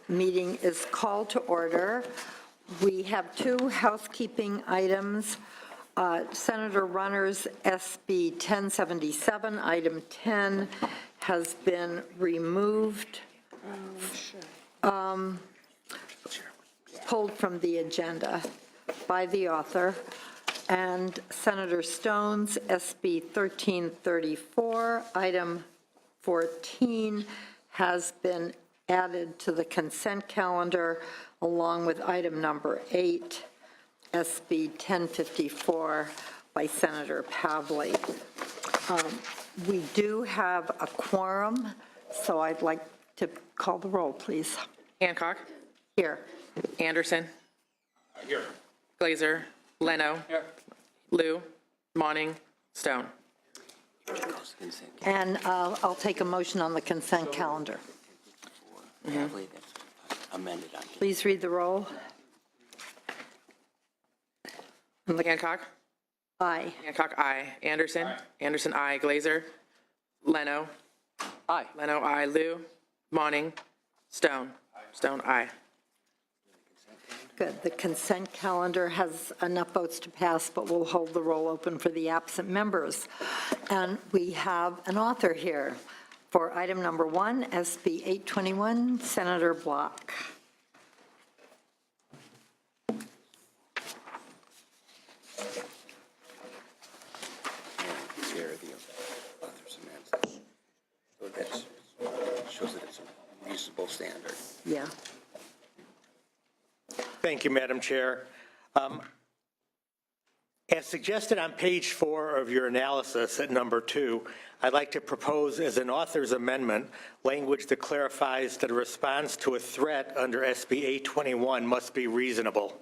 meeting is called to order. We have two housekeeping items. Senator Runner's SB 1077, item 10, has been removed, pulled from the agenda by the author. And Senator Stone's SB 1334, item 14, has been added to the consent calendar along with item number 8, SB 1054 by Senator Pavley. We do have a quorum, so I'd like to call the roll, please. Hancock. Here. Anderson. Here. Glazer. Leno. Here. Liu. Monning. Stone. And I'll take a motion on the consent calendar. Amended on. Please read the roll. Hancock. Aye. Hancock, aye. Anderson. Aye. Anderson, aye. Glazer. Leno. Aye. Leno, aye. Liu. Monning. Stone. Stone, aye. Good. The consent calendar has enough votes to pass, but we'll hold the roll open for the absent members. And we have an author here for item number 1, SB 821, Senator Block. Chair of the authors amendments. So that shows that it's a reasonable standard. Yeah. Thank you, Madam Chair. As suggested on page 4 of your analysis at number 2, I'd like to propose as an author's amendment language that clarifies that a response to a threat under SB 821 must be reasonable.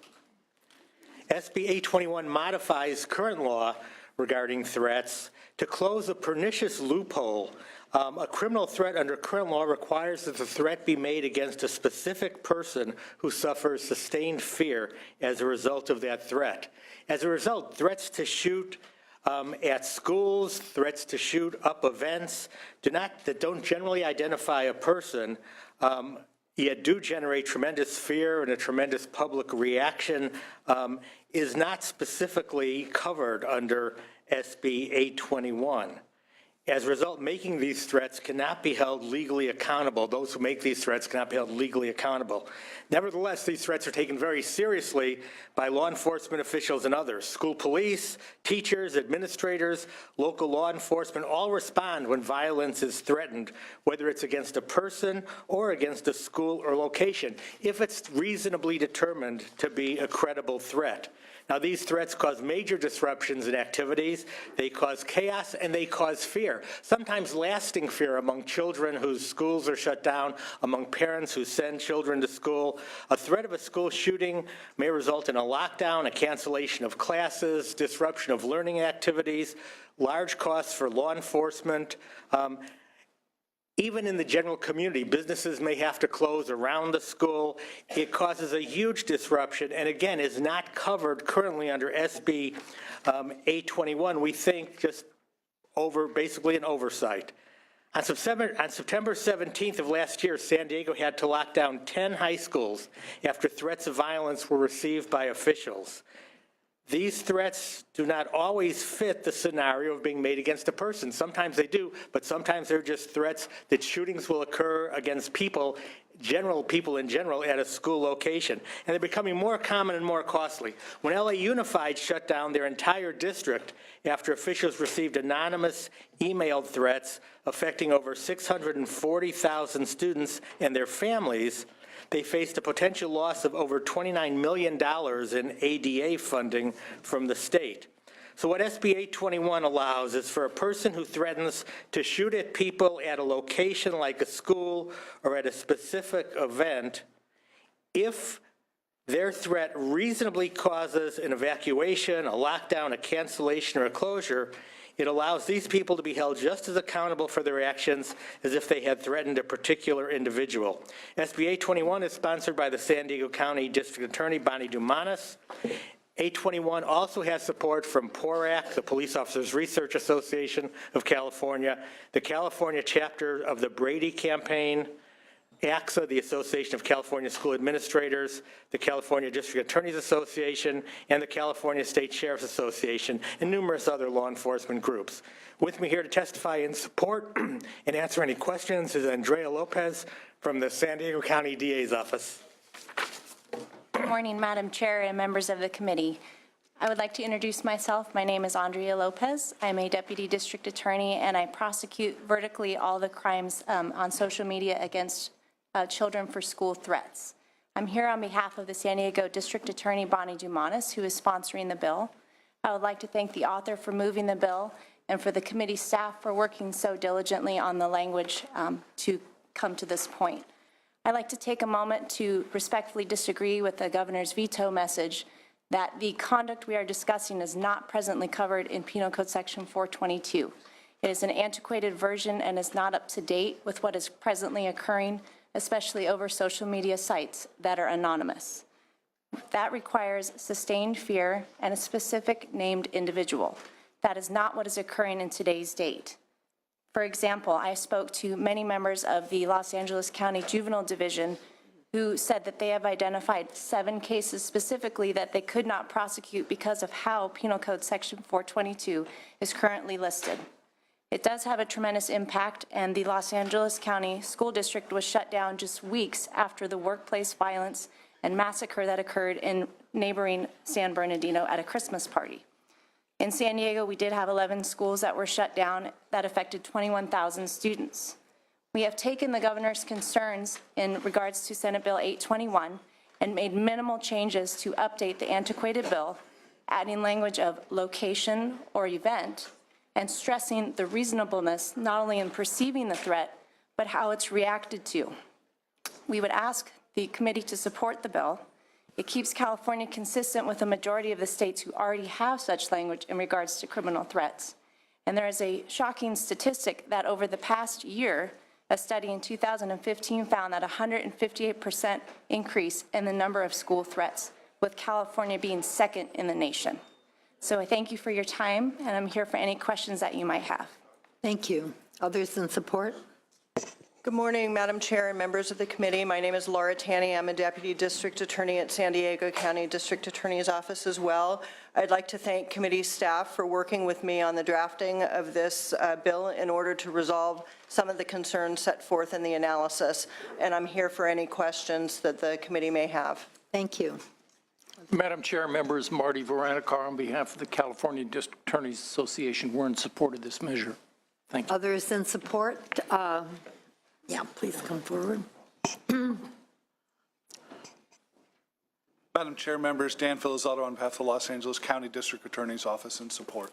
SB 821 modifies current law regarding threats to close a pernicious loophole. A criminal threat under current law requires that the threat be made against a specific person who suffers sustained fear as a result of that threat. As a result, threats to shoot at schools, threats to shoot up events that don't generally identify a person, yet do generate tremendous fear and a tremendous public reaction, is not specifically covered under SB 821. As a result, making these threats cannot be held legally accountable. Those who make these threats cannot be held legally accountable. Nevertheless, these threats are taken very seriously by law enforcement officials and others. School police, teachers, administrators, local law enforcement all respond when violence is threatened, whether it's against a person or against a school or location, if it's reasonably determined to be a credible threat. Now, these threats cause major disruptions in activities, they cause chaos, and they cause fear, sometimes lasting fear among children whose schools are shut down, among parents who send children to school. A threat of a school shooting may result in a lockdown, a cancellation of classes, disruption of learning activities, large costs for law enforcement. Even in the general community, businesses may have to close around the school. It causes a huge disruption and, again, is not covered currently under SB 821. We think just basically an oversight. On September 17th of last year, San Diego had to lock down 10 high schools after threats of violence were received by officials. These threats do not always fit the scenario of being made against a person. Sometimes they do, but sometimes they're just threats that shootings will occur against people in general at a school location. And they're becoming more common and more costly. When LA Unified shut down their entire district after officials received anonymous emailed threats affecting over 640,000 students and their families, they faced a potential loss of over $29 million in ADA funding from the state. So what SB 821 allows is for a person who threatens to shoot at people at a location like a school or at a specific event, if their threat reasonably causes an evacuation, a lockdown, a cancellation, or a closure, it allows these people to be held just as accountable for their actions as if they had threatened a particular individual. SB 821 is sponsored by the San Diego County District Attorney, Bonnie Dumanis. 821 also has support from PORAC, the Police Officers Research Association of California, the California chapter of the Brady Campaign, AXA, the Association of California School Administrators, the California District Attorneys Association, and the California State Sheriff's Association, and numerous other law enforcement groups. With me here to testify in support and answer any questions is Andrea Lopez from the San Diego County DA's office. Good morning, Madam Chair and members of the committee. I would like to introduce myself. My name is Andrea Lopez. I'm a Deputy District Attorney, and I prosecute vertically all the crimes on social media against children for school threats. I'm here on behalf of the San Diego District Attorney, Bonnie Dumanis, who is sponsoring the bill. I would like to thank the author for moving the bill and for the committee staff for working so diligently on the language to come to this point. I'd like to take a moment to respectfully disagree with the governor's veto message that the conduct we are discussing is not presently covered in Penal Code Section 422. It is an antiquated version and is not up to date with what is presently occurring, especially over social media sites that are anonymous. That requires sustained fear and a specific named individual. That is not what is occurring in today's date. For example, I spoke to many members of the Los Angeles County Juvenile Division who said that they have identified 7 cases specifically that they could not prosecute because of how Penal Code Section 422 is currently listed. It does have a tremendous impact, and the Los Angeles County School District was shut down just weeks after the workplace violence and massacre that occurred in neighboring San Bernardino at a Christmas party. In San Diego, we did have 11 schools that were shut down that affected 21,000 students. We have taken the governor's concerns in regards to Senate Bill 821 and made minimal changes to update the antiquated bill, adding language of location or event, and stressing the reasonableness not only in perceiving the threat, but how it's reacted to. We would ask the committee to support the bill. It keeps California consistent with the majority of the states who already have such language in regards to criminal threats. And there is a shocking statistic that over the past year, a study in 2015 found that 158% increase in the number of school threats, with California being second in the nation. So I thank you for your time, and I'm here for any questions that you might have. Thank you. Others in support? Good morning, Madam Chair and members of the committee. My name is Laura Tanney. I'm a Deputy District Attorney at San Diego County District Attorney's Office as well. I'd like to thank committee staff for working with me on the drafting of this bill in order to resolve some of the concerns set forth in the analysis. And I'm here for any questions that the committee may have. Thank you. Madam Chair, members, Marty Veronica on behalf of the California District Attorneys Association, we're in support of this measure. Thank you. Others in support? Yeah, please come forward. Madam Chair, members, Dan Filizzato on behalf of the Los Angeles County District Attorney's Office in support.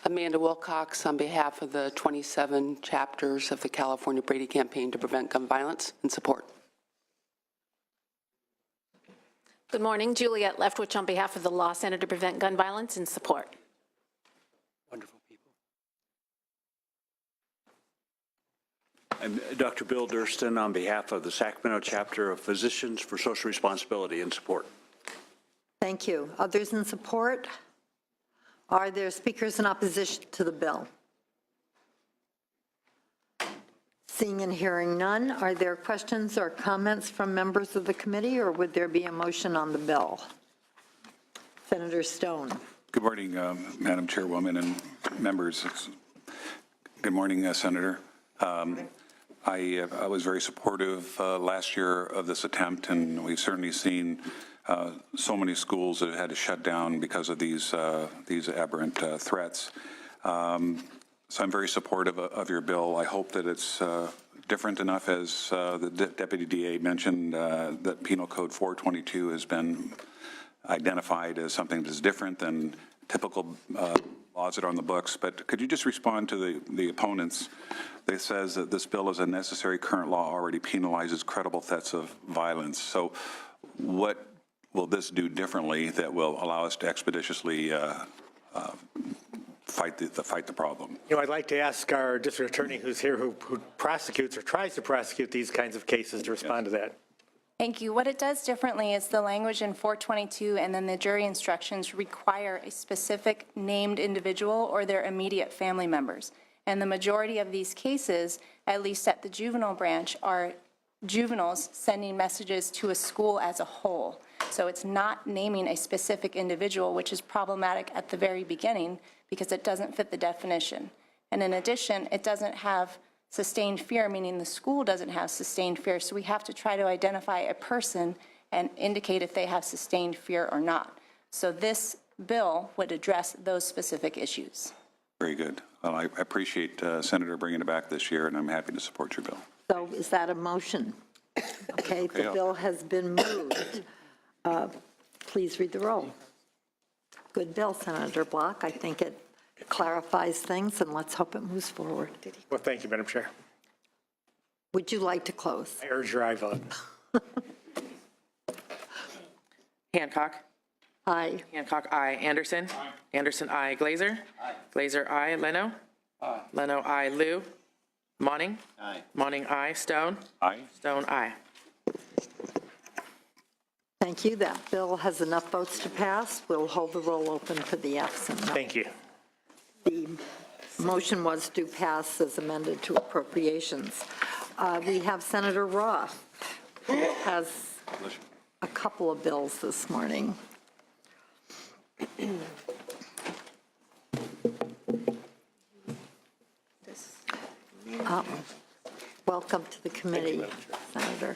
Amanda Wilcox on behalf of the 27 chapters of the California Brady Campaign to Prevent Gun Violence in support. Good morning, Juliette Leftwich on behalf of the Law Center to Prevent Gun Violence in support. Wonderful people. I'm Dr. Bill Durston on behalf of the Sacramento chapter of Physicians for Social Responsibility and support. Thank you. Others in support? Are there speakers in opposition to the bill? Seeing and hearing none, are there questions or comments from members of the committee, or would there be a motion on the bill? Senator Stone. Good morning, Madam Chairwoman and members. Good morning, Senator. I was very supportive last year of this attempt, and we've certainly seen so many schools that have had to shut down because of these aberrant threats. So I'm very supportive of your bill. I hope that it's different enough, as the Deputy DA mentioned, that Penal Code 422 has been identified as something that's different than typical laws that are on the books. But could you just respond to the opponents that says that this bill is a necessary current law already penalizes credible threats of violence? So what will this do differently that will allow us to expeditiously fight the problem? You know, I'd like to ask our district attorney who's here, who prosecutes or tries to prosecute these kinds of cases, to respond to that. Thank you. What it does differently is the language in 422 and then the jury instructions require a specific named individual or their immediate family members. And the majority of these cases, at least at the juvenile branch, are juveniles sending messages to a school as a whole. So it's not naming a specific individual, which is problematic at the very beginning because it doesn't fit the definition. And in addition, it doesn't have sustained fear, meaning the school doesn't have sustained fear. So we have to try to identify a person and indicate if they have sustained fear or not. So this bill would address those specific issues. Very good. Well, I appreciate Senator bringing it back this year, and I'm happy to support your bill. So is that a motion? Okay, the Yeah. bill has been moved. Please read the roll. Good bill, Senator Block. I think it clarifies things, and let's hope it moves forward. Well, thank you, Madam Chair. Would you like to close? I urge your aye vote. Hancock. Aye. Hancock, aye. Anderson. Anderson, aye. Glazer. Glazer, aye. Leno. Leno, aye. Lou. Monning. Monning, aye. Stone. Aye. Stone, aye. Thank you. That bill has enough votes to pass. We'll hold the roll open for the Fs and Nos. Thank you. The motion was to pass as amended to appropriations. We have Senator Roth, who has a couple of bills this morning. Welcome to the committee, Senator.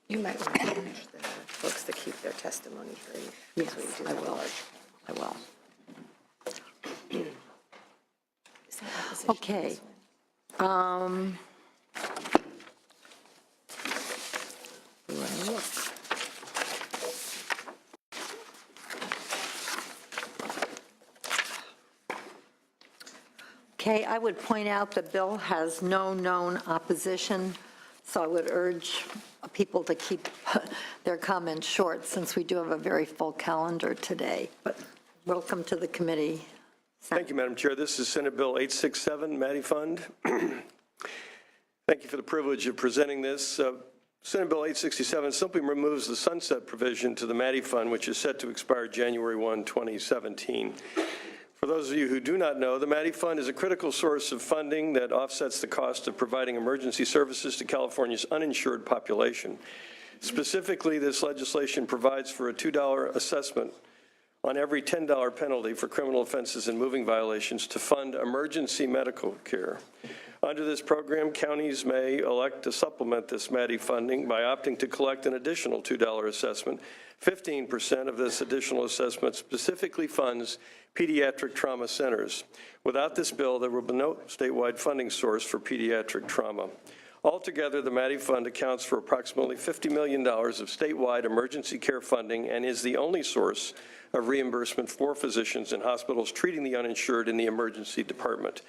You might want to finish the folks to keep their testimony brief. Yes, I will. I will. Okay. Let me look. Okay, I would point out the bill has no known opposition, so I would urge people to keep their comments short since we do have a very full calendar today. But welcome to the committee. Thank you, Madam Chair. This is Senate Bill 867, Mattie Fund. Thank you for the privilege of presenting this. Senate Bill 867 simply removes the sunset provision to the Mattie Fund, which is set to expire January 1, 2017. For those of you who do not know, the Mattie Fund is a critical source of funding that offsets the cost of providing emergency services to California's uninsured population. Specifically, this legislation provides for a $2 assessment on every $10 penalty for criminal offenses and moving violations to fund emergency medical care. Under this program, counties may elect to supplement this Mattie funding by opting to collect an additional $2 assessment. 15% of this additional assessment specifically funds pediatric trauma centers. Without this bill, there will be no statewide funding source for pediatric trauma. Altogether, the Mattie Fund accounts for approximately $50 million of statewide emergency care funding and is the only source of reimbursement for physicians and hospitals treating the uninsured in the emergency department.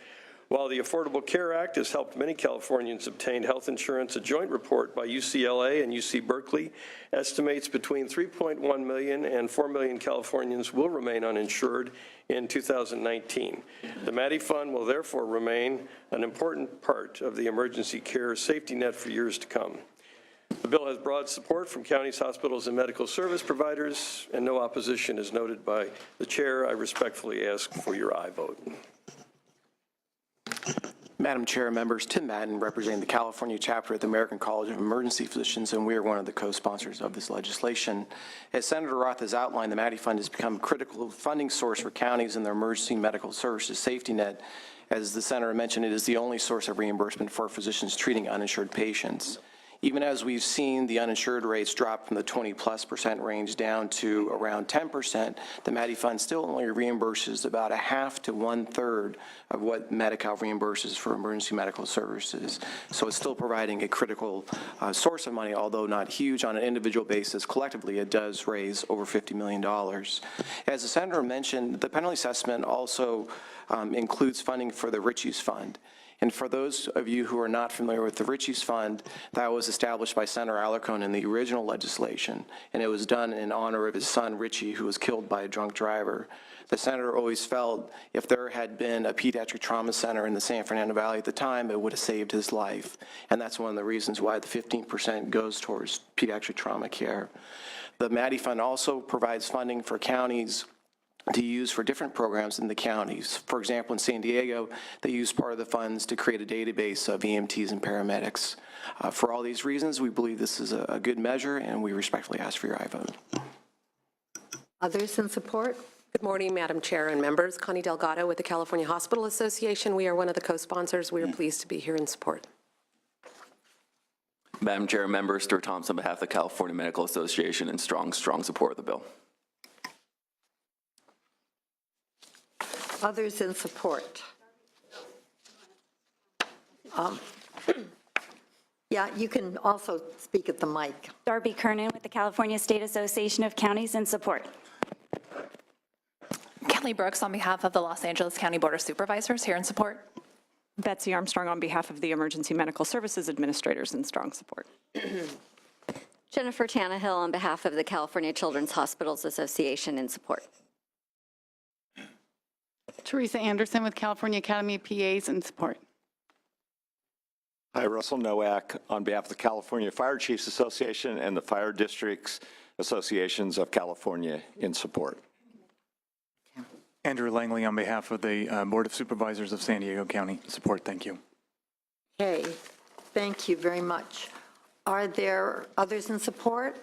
While the Affordable Care Act has helped many Californians obtain health insurance, a joint report by UCLA and UC Berkeley estimates between 3.1 million and 4 million Californians will remain uninsured in 2019. The Mattie Fund will therefore remain an important part of the emergency care safety net for years to come. The bill has broad support from counties, hospitals, and medical service providers, and no opposition is noted by the chair. I respectfully ask for your aye vote. Madam Chair, members, Tim Madden, representing the California chapter at the American College of Emergency Physicians, and we are one of the co-sponsors of this legislation. As Senator Roth has outlined, the Mattie Fund has become a critical funding source for counties and their emergency medical services safety net. As the Senator mentioned, it is the only source of reimbursement for physicians treating uninsured patients. Even as we've seen the uninsured rates drop from the 20+% range down to around 10%, the Mattie Fund still only reimburses about a half to 1/3 of what Medi-Cal reimburses for emergency medical services. So it's still providing a critical source of money, although not huge on an individual basis. Collectively, it does raise over $50 million. As the Senator mentioned, the penalty assessment also includes funding for the Rich Use Fund. And for those of you who are not familiar with the Ritchie's Fund, that was established by Senator Alarcon in the original legislation, and it was done in honor of his son Richie, who was killed by a drunk driver. The senator always felt if there had been a pediatric trauma center in the San Fernando Valley at the time, it would have saved his life. And that's one of the reasons why the 15% goes towards pediatric trauma care. The Maddie Fund also provides funding for counties to use for different programs in the counties. For example, in San Diego, they use part of the funds to create a database of EMTs and paramedics. For all these reasons, we believe this is a good measure, and we respectfully ask for your aye vote. Others in support? Good morning, Madam Chair and members. Connie Delgado with the California Hospital Association. We are one of the co-sponsors. We are pleased to be here in support. Madam Chair and members, Stuart Thompson on behalf of the California Medical Association in strong support of the bill. Others in support? Yeah, you can also speak at the mic. Darby Kernan with the California State Association of Counties in support. Kelly Brooks on behalf of the Los Angeles County Board of Supervisors here in support. Betsy Armstrong on behalf of the Emergency Medical Services Administrators in strong support. Jennifer Tannehill on behalf of the California Children's Hospitals Association in support. Teresa Anderson with California Academy of PAs in support. Hi, Russell Nowak on behalf of the California Fire Chiefs Association and the Fire Districts Associations of California in support. Andrew Langley on behalf of the Board of Supervisors of San Diego County in support. Thank you. Okay, thank you very much. Are there others in support?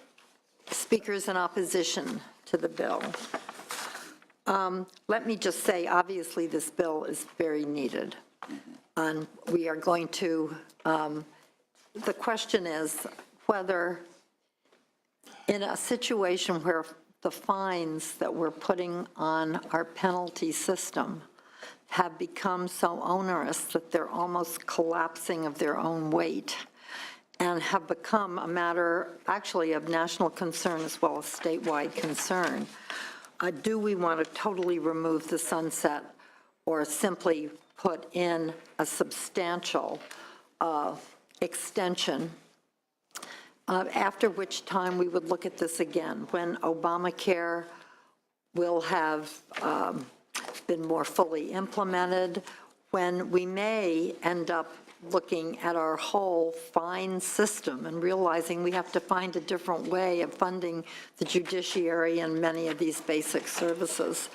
Speakers in opposition to the bill? Let me just say, obviously, this bill is very needed. And we are going to, the question is whether in a situation where the fines that we're putting on our penalty system have become so onerous that they're almost collapsing of their own weight and have become a matter actually of national concern as well as statewide concern. Do we want to totally remove the sunset or simply put in a substantial extension, after which time we would look at this again, when Obamacare will have been more fully implemented, when we may end up looking at our whole fine system and realizing we have to find a different way of funding the judiciary and many of these basic services.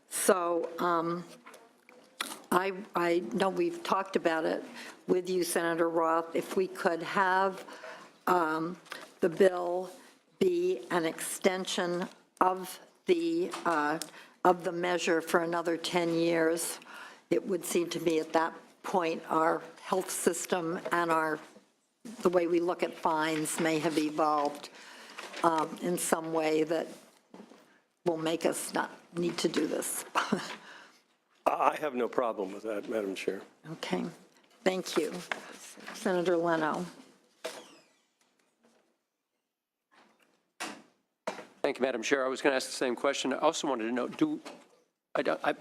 So I know we've talked about it with you, Senator Roth, if we could have the bill be an extension of the measure for another 10 years, it would seem to me at that point our health system and the way we look at fines may have evolved in some way that will make us not need to do this. I have no problem with that, Madam Chair. Okay, thank you. Senator Leno. Thank you, Madam Chair. I was going to ask the same question. I also wanted to know,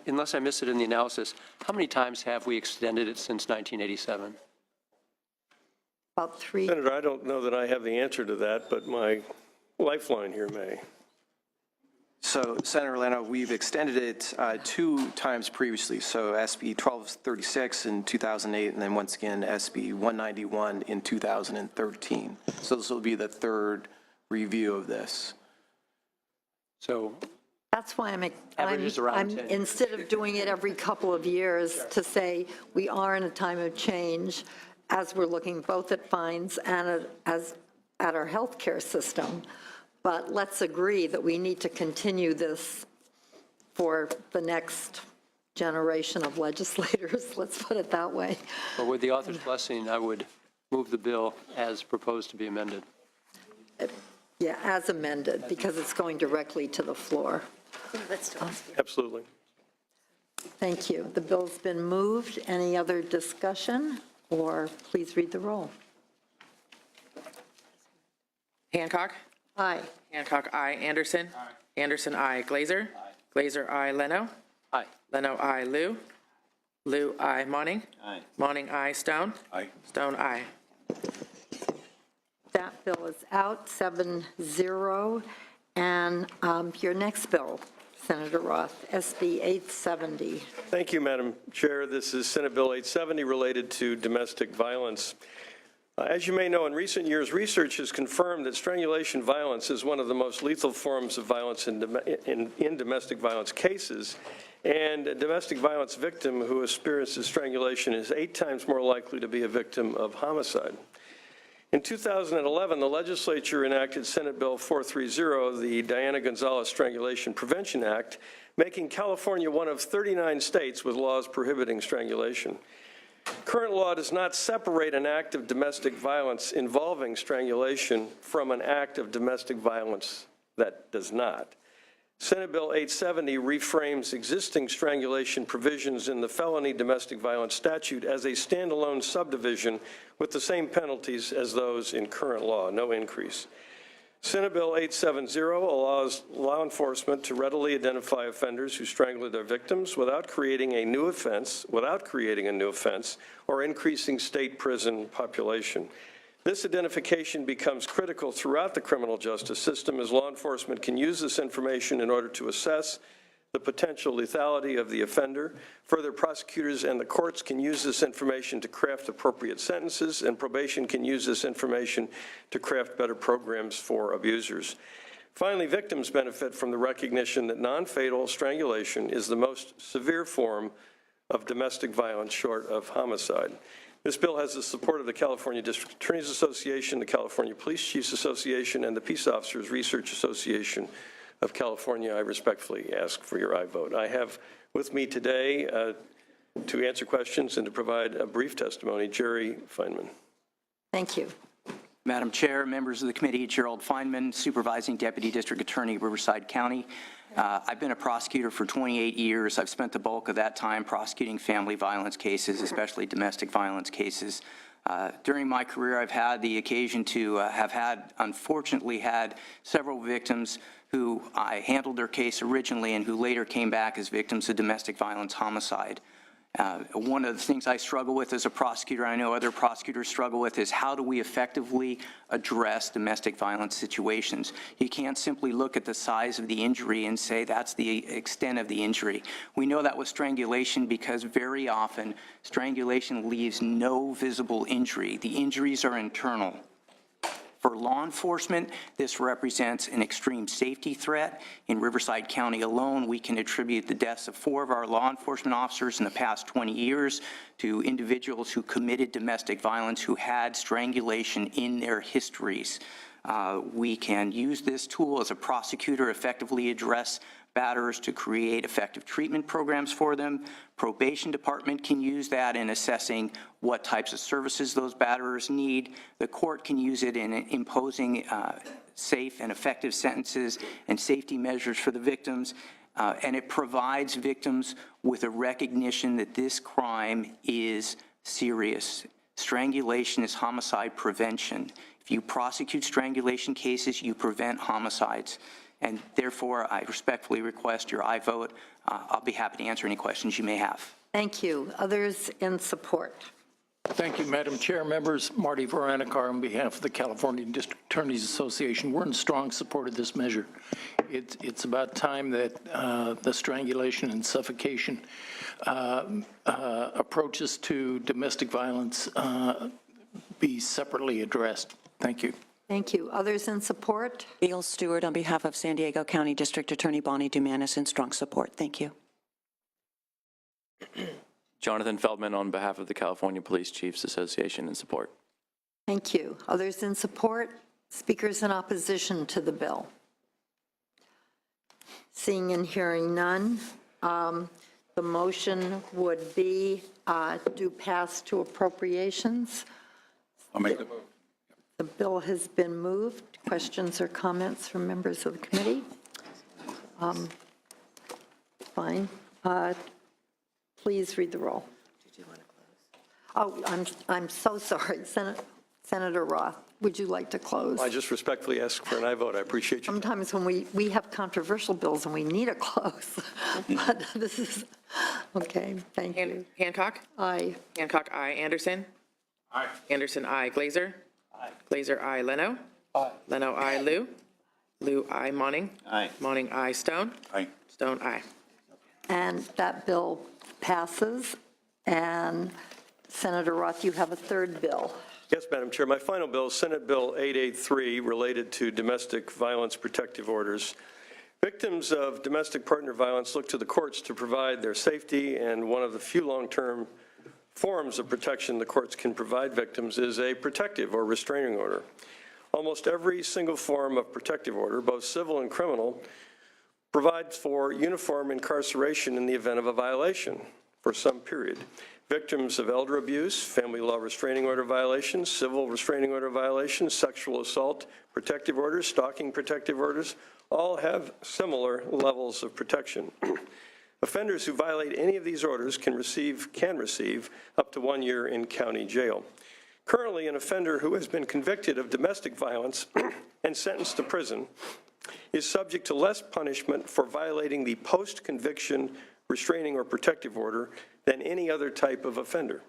unless I missed it in the analysis, how many times have we extended it since 1987? About 3. Senator, I don't know that I have the answer to that, but my lifeline here may. So, Senator Leno, we've extended it 2 times previously. So SB 1236 in 2008, and then once again SB 191 in 2013. So this will be the 3rd review of this. So that's why I'm instead of doing it every couple of years to say we are in a time of change as we're looking both at fines and at our healthcare system. But let's agree that we need to continue this for the next generation of legislators, let's put it that way. Well, with the author's blessing, I would move the bill as proposed to be amended. Yeah, as amended, because it's going directly to the floor. Absolutely. Thank you. The bill's been moved. Any other discussion? Or please read the roll. Hancock? Aye. Hancock, aye. Anderson? Aye. Anderson, aye. Glazer? Glazer, aye. Leno? Aye. Leno, aye. Liu? Lou, aye. Monning? Aye. Monning, aye. Stone? Aye. Stone, aye. That bill is out, 7-0. And your next bill, Senator Roth, SB 870. Thank you, Madam Chair. This is Senate Bill 870 related to domestic violence. As you may know, in recent years, research has confirmed that strangulation violence is one of the most lethal forms of violence in domestic violence cases, and a domestic violence victim who experiences strangulation is 8 times more likely to be a victim of homicide. In 2011, the legislature enacted Senate Bill 430, the Diana Gonzalez Strangulation Prevention Act, making California one of 39 states with laws prohibiting strangulation. Current law does not separate an act of domestic violence involving strangulation from an act of domestic violence that does not. Senate Bill 870 reframes existing strangulation provisions in the felony domestic violence statute as a standalone subdivision with the same penalties as those in current law, no increase. Senate Bill 870 allows law enforcement to readily identify offenders who strangle their victims without creating a new offense or increasing state prison population. This identification becomes critical throughout the criminal justice system as law enforcement can use this information in order to assess the potential lethality of the offender. Further, prosecutors and the courts can use this information to craft appropriate sentences, and probation can use this information to craft better programs for abusers. Finally, victims benefit from the recognition that non-fatal strangulation is the most severe form of domestic violence short of homicide. This bill has the support of the California District Attorneys Association, the California Police Chiefs Association, and the Peace Officers Research Association of California. I respectfully ask for your aye vote. I have with me today to answer questions and to provide a brief testimony, Jerry Feinman. Thank you. Madam Chair, members of the committee, Gerald Feinman, Supervising Deputy District Attorney, Riverside County. I've been a prosecutor for 28 years. I've spent the bulk of that time prosecuting family violence cases, especially domestic violence cases. During my career, I've had the occasion to unfortunately had several victims who I handled their case originally and who later came back as victims of domestic violence homicide. One of the things I struggle with as a prosecutor, I know other prosecutors struggle with, is how do we effectively address domestic violence situations? You can't simply look at the size of the injury and say that's the extent of the injury. We know that with strangulation because very often strangulation leaves no visible injury. The injuries are internal. For law enforcement, this represents an extreme safety threat. In Riverside County alone, we can attribute the deaths of 4 of our law enforcement officers in the past 20 years to individuals who committed domestic violence who had strangulation in their histories. We can use this tool as a prosecutor, effectively address batterers to create effective treatment programs for them. Probation department can use that in assessing what types of services those batterers need. The court can use it in imposing safe and effective sentences and safety measures for the victims. And it provides victims with a recognition that this crime is serious. Strangulation is homicide prevention. If you prosecute strangulation cases, you prevent homicides. And therefore, I respectfully request your aye vote. I'll be happy to answer any questions you may have. Thank you. Others in support? Thank you, Madam Chair. Members, Marty Veronica on behalf of the California District Attorneys Association. We're in strong support of this measure. It's about time that the strangulation and suffocation approaches to domestic violence be separately addressed. Thank you. Thank you. Others in support? Gail Stewart on behalf of San Diego County District Attorney Bonnie Dumanis in strong support. Thank you. Jonathan Feldman on behalf of the California Police Chiefs Association in support. Thank you. Others in support? Speakers in opposition to the bill? Seeing and hearing none, the motion would be to pass to appropriations. I'll make the move. The bill has been moved. Questions or comments from members of the committee? Fine. Please read the roll. Did you want to close? Oh, I'm so sorry. Senator Roth, would you like to close? I just respectfully ask for an aye vote. I appreciate you. Sometimes when we have controversial bills and we need a close, but this is Okay, thank you. Hancock? Aye. Hancock, aye. Anderson? Aye. Anderson, aye. Glazer? Aye. Glazer, aye. Leno? Aye. Leno, aye. Lou? Lou, aye. Monning? Aye. Monning, aye. Stone? Aye. Stone, aye. And that bill passes. And Senator Roth, you have a third bill. Yes, Madam Chair. My final bill is Senate Bill 883, related to domestic violence protective orders. Victims of domestic partner violence look to the courts to provide their safety, and one of the few long-term forms of protection the courts can provide victims is a protective or restraining order. Almost every single form of protective order, both civil and criminal, provides for uniform incarceration in the event of a violation for some period. Victims of elder abuse, family law restraining order violations, civil restraining order violations, sexual assault protective orders, stalking protective orders, all have similar levels of protection. Offenders who violate any of these orders can receive up to 1 year in county jail. Currently, an offender who has been convicted of domestic violence and sentenced to prison is subject to less punishment for violating the post-conviction restraining or protective order than any other type of offender.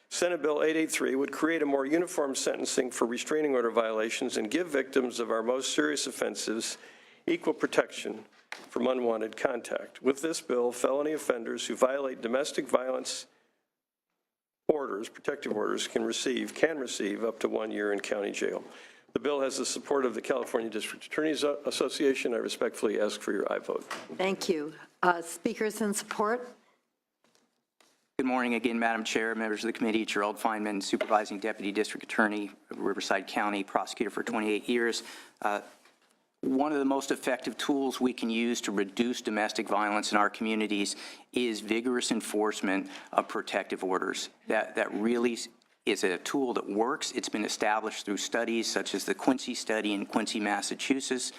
Senate Bill 883 would create a more uniform sentencing for restraining order violations and give victims of our most serious offenses equal protection from unwanted contact. With this bill, felony offenders who violate domestic violence orders, protective orders, can receive up to 1 year in county jail. The bill has the support of the California District Attorneys Association. I respectfully ask for your aye vote. Thank you. Speakers in support? Good morning again, Madam Chair, members of the committee. Gerald Feinman, Supervising Deputy District Attorney of Riverside County, prosecutor for 28 years. One of the most effective tools we can use to reduce domestic violence in our communities is vigorous enforcement of protective orders. That really is a tool that works. It's been established through studies such as the Quincy study in Quincy, Massachusetts,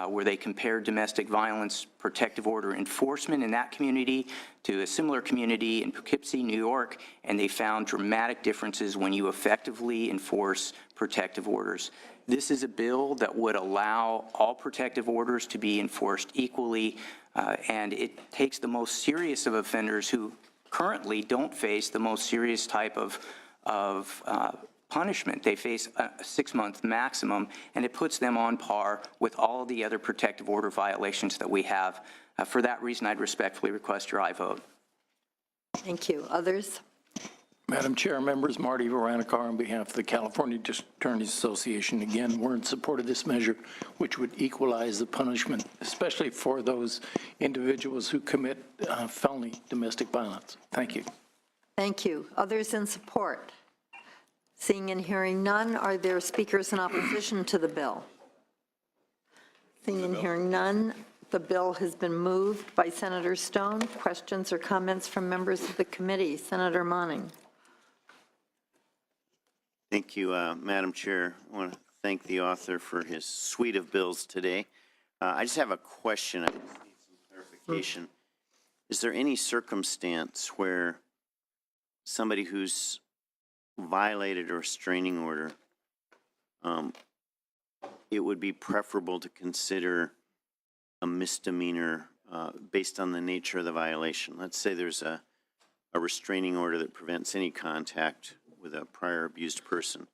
where they compared domestic violence protective order enforcement in that community to a similar community in Poughkeepsie, New York, and they found dramatic differences when you effectively enforce protective orders. This is a bill that would allow all protective orders to be enforced equally, and it takes the most serious of offenders who currently don't face the most serious type of punishment. They face a 6-month maximum, and it puts them on par with all of the other protective order violations that we have. For that reason, I'd respectfully request your aye vote. Thank you. Others? Madam Chair, members, Marty Varanakar on behalf of the California District Attorneys Association. Again, we're in support of this measure, which would equalize the punishment, especially for those individuals who commit felony domestic violence. Thank you. Thank you. Others in support? Seeing and hearing none, are there speakers in opposition to the bill? Seeing and hearing none, the bill has been moved by Senator Stone. Questions or comments from members of the committee? Senator Monning. Thank you, Madam Chair. I want to thank the author for his suite of bills today. I just have a question. I just need some clarification. Is there any circumstance where somebody who's violated a restraining order, it would be preferable to consider a misdemeanor based on the nature of the violation? Let's say there's a restraining order that prevents any contact with a prior abused person.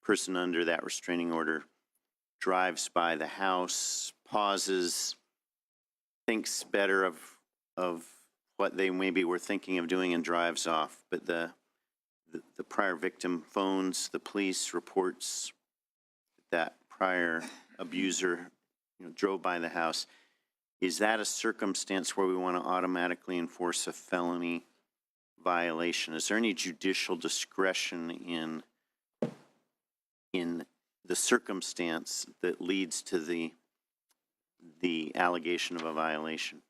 Person under that restraining order drives by the house, pauses, thinks better of what they maybe were thinking of doing and drives off, but the prior victim phones the police, reports that prior abuser drove by the house. Is that a circumstance where we want to automatically enforce a felony violation? Is there any judicial discretion in the circumstance that leads to the allegation of a violation?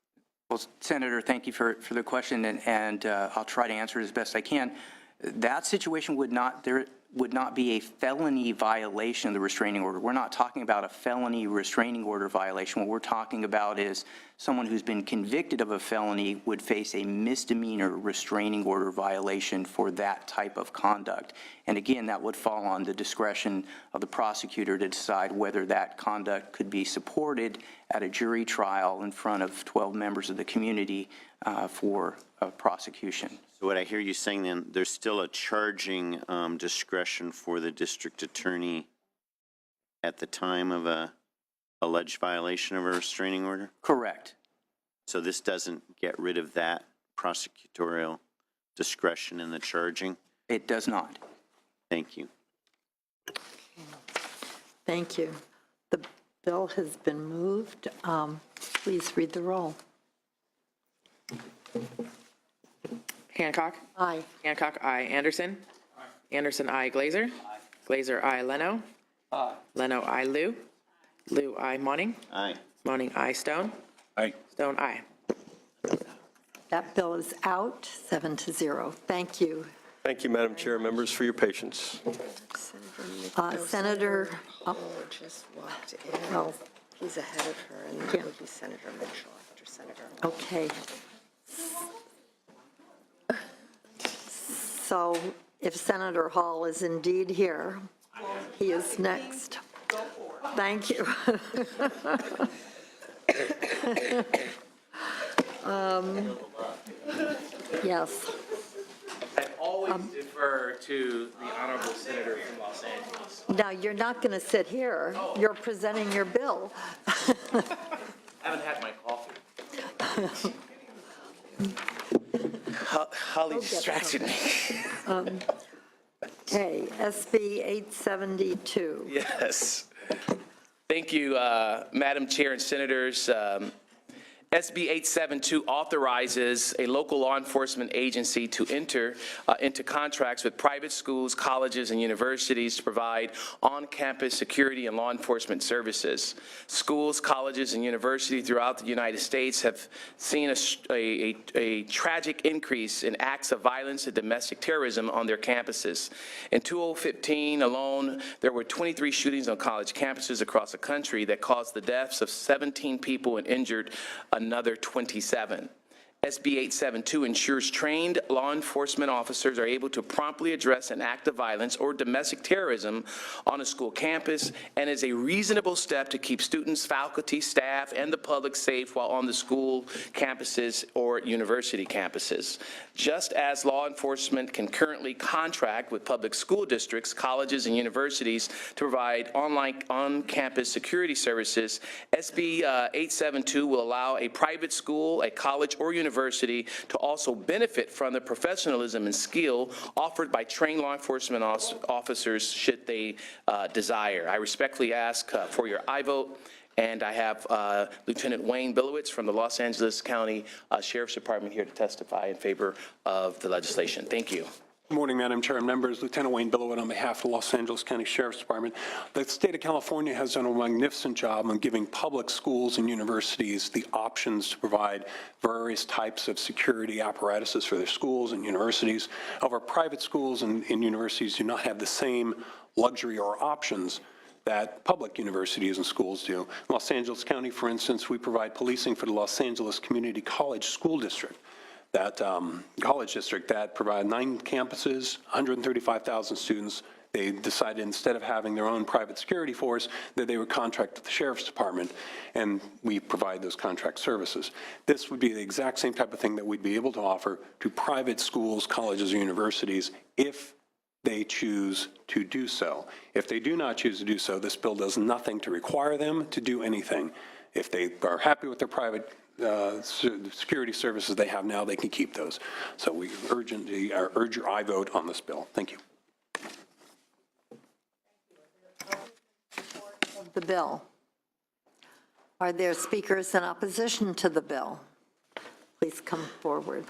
Well, Senator, thank you for the question, and I'll try to answer it as best I can. That situation would not be a felony violation of the restraining order. We're not talking about a felony restraining order violation. What we're talking about is someone who's been convicted of a felony would face a misdemeanor restraining order violation for that type of conduct. And again, that would fall on the discretion of the prosecutor to decide whether that conduct could be supported at a jury trial in front of 12 members of the community for prosecution. So what I hear you saying then, there's still a charging discretion for the district attorney at the time of a alleged violation of a restraining order? Correct. So this doesn't get rid of that prosecutorial discretion in the charging? It does not. Thank you. Thank you. The bill has been moved. Please read the roll. Hancock. Aye. Hancock, aye. Anderson. Anderson, aye. Glazer. Glazer, aye. Leno. Leno, aye. Liu. Liu, aye. Monning. Aye. Monning, aye. Stone. Aye. Stone, aye. That bill is out, 7-0. Thank you. Thank you, Madam Chair, members, for your patience. Senator, just walked in. well, He's ahead of her, and Yeah. then would be Senator Mitchell after Senator. okay. So if Senator Hall is indeed here, he is next. Thank you. Yes. I always defer to the honorable senator from Los Angeles. Now, you're not going to sit here. You're presenting your bill. I haven't had my coffee. Holly distracted me. Okay, SB 872. Yes. Thank you, Madam Chair and Senators. SB 872 authorizes a local law enforcement agency to enter into contracts with private schools, colleges, and universities to provide on-campus security and law enforcement services. Schools, colleges, and universities throughout the United States have seen a tragic increase in acts of violence and domestic terrorism on their campuses. In 2015 alone, there were 23 shootings on college campuses across the country that caused the deaths of 17 people and injured another 27. SB 872 ensures trained law enforcement officers are able to promptly address an act of violence or domestic terrorism on a school campus and is a reasonable step to keep students, faculty, staff, and the public safe while on the school campuses or university campuses. Just as law enforcement can currently contract with public school districts, colleges, and universities to provide on-campus security services, SB 872 will allow a private school, a college, or university to also benefit from the professionalism and skill offered by trained law enforcement officers should they desire. I respectfully ask for your aye vote, and I have Lieutenant Wayne Billowitz from the Los Angeles County Sheriff's Department here to testify in favor of the legislation. Thank you. Good morning, Madam Chair and members. Lieutenant Wayne Billowitz on behalf of the Los Angeles County Sheriff's Department. The state of California has done a magnificent job on giving public schools and universities the options to provide various types of security apparatuses for their schools and universities. However, private schools and universities do not have the same luxury or options that public universities and schools do. In Los Angeles County, for instance, we provide policing for the Los Angeles Community College School District. That college district that provided 9 campuses, 135,000 students. They decided instead of having their own private security force that they would contract with the Sheriff's Department, and we provide those contract services. This would be the exact same type of thing that we'd be able to offer to private schools, colleges, or universities if they choose to do so. If they do not choose to do so, this bill does nothing to require them to do anything. If they are happy with their private security services they have now, they can keep those. So we urgently urge your aye vote on this bill. Thank you. The bill. Are there speakers in opposition to the bill? Please come forward.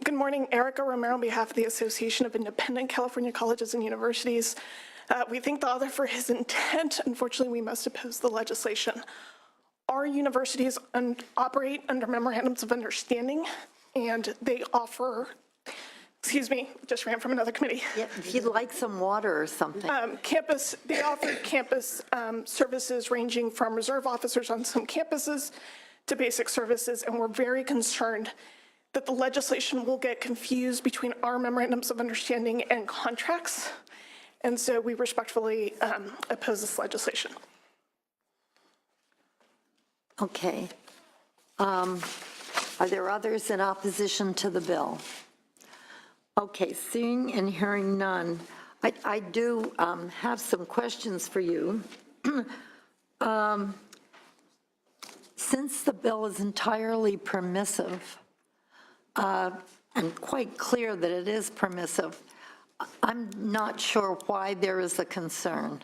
Good morning, Erica Romero on behalf of the Association of Independent California Colleges and Universities. We thank the author for his intent. Unfortunately, we must oppose the legislation. our universities operate under memorandums of understanding, and they offer, excuse me, just ran from another committee. Yeah, if you'd like some water or something. They offer campus services ranging from reserve officers on some campuses to basic services, and we're very concerned that the legislation will get confused between our memorandums of understanding and contracts. And so we respectfully oppose this legislation. Okay. Are there others in opposition to the bill? Okay, seeing and hearing none, I do have some questions for you. Since the bill is entirely permissive, and quite clear that it is permissive, I'm not sure why there is a concern.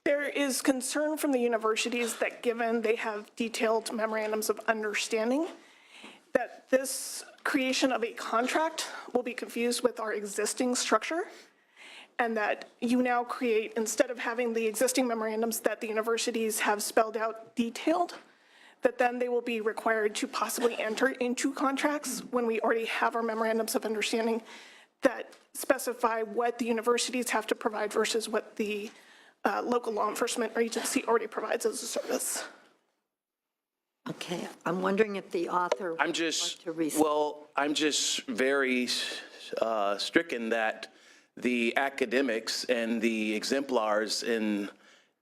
There is concern from the universities that given they have detailed memorandums of understanding, that this creation of a contract will be confused with our existing structure, and that you now create, instead of having the existing memorandums that the universities have spelled out detailed, that then they will be required to possibly enter into contracts when we already have our memorandums of understanding that specify what the universities have to provide versus what the local law enforcement agency already provides as a service. Okay, I'm wondering if the author would like to respond. I'm just very stricken that the academics and the exemplars in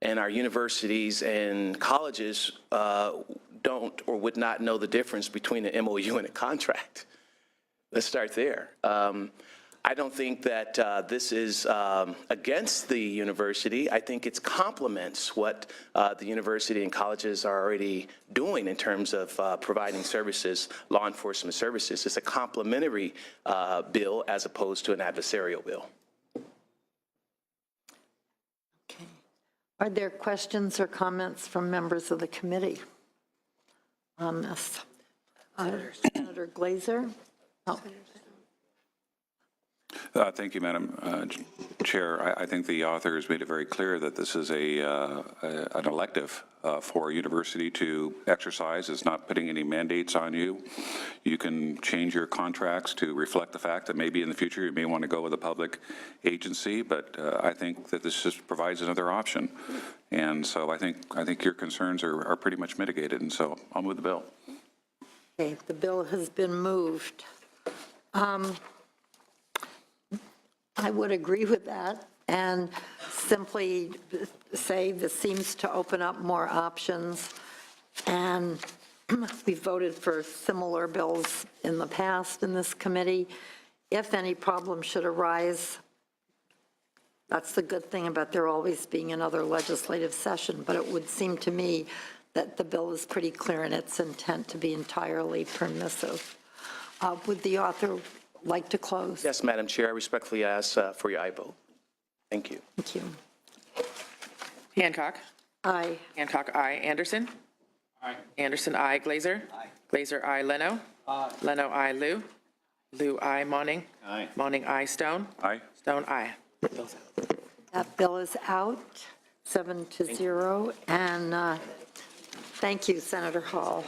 our universities and colleges don't or would not know the difference between an MOU and a contract. Let's start there. I don't think that this is against the university. I think it complements what the university and colleges are already doing in terms of providing services, law enforcement services. It's a complementary bill as opposed to an adversarial bill. Okay. Are there questions or comments from members of the committee on this? Senator Glazer? Oh. Thank you, Madam Chair. I think the author has made it very clear that this is an elective for a university to exercise. It's not putting any mandates on you. You can change your contracts to reflect the fact that maybe in the future you may want to go with a public agency, but I think that this just provides another option. And so I think your concerns are pretty much mitigated, and so I'll move the bill. Okay, the bill has been moved. I would agree with that and simply say this seems to open up more options, and we voted for similar bills in the past in this committee. If any problem should arise, that's the good thing about there always being another legislative session, but it would seem to me that the bill is pretty clear in its intent to be entirely permissive. Would the author like to close? Yes, Madam Chair, I respectfully ask for your aye vote. Thank you. Thank you. Hancock. Aye. Hancock, aye. Anderson. Aye. Anderson, aye. Glazer. Aye. Glazer, aye. Leno. Aye. Leno, aye. Liu. Liu, aye. Monning. Aye. Monning, aye. Stone. Aye. Stone, aye. That bill is out, 7-0, and thank you, Senator Hall.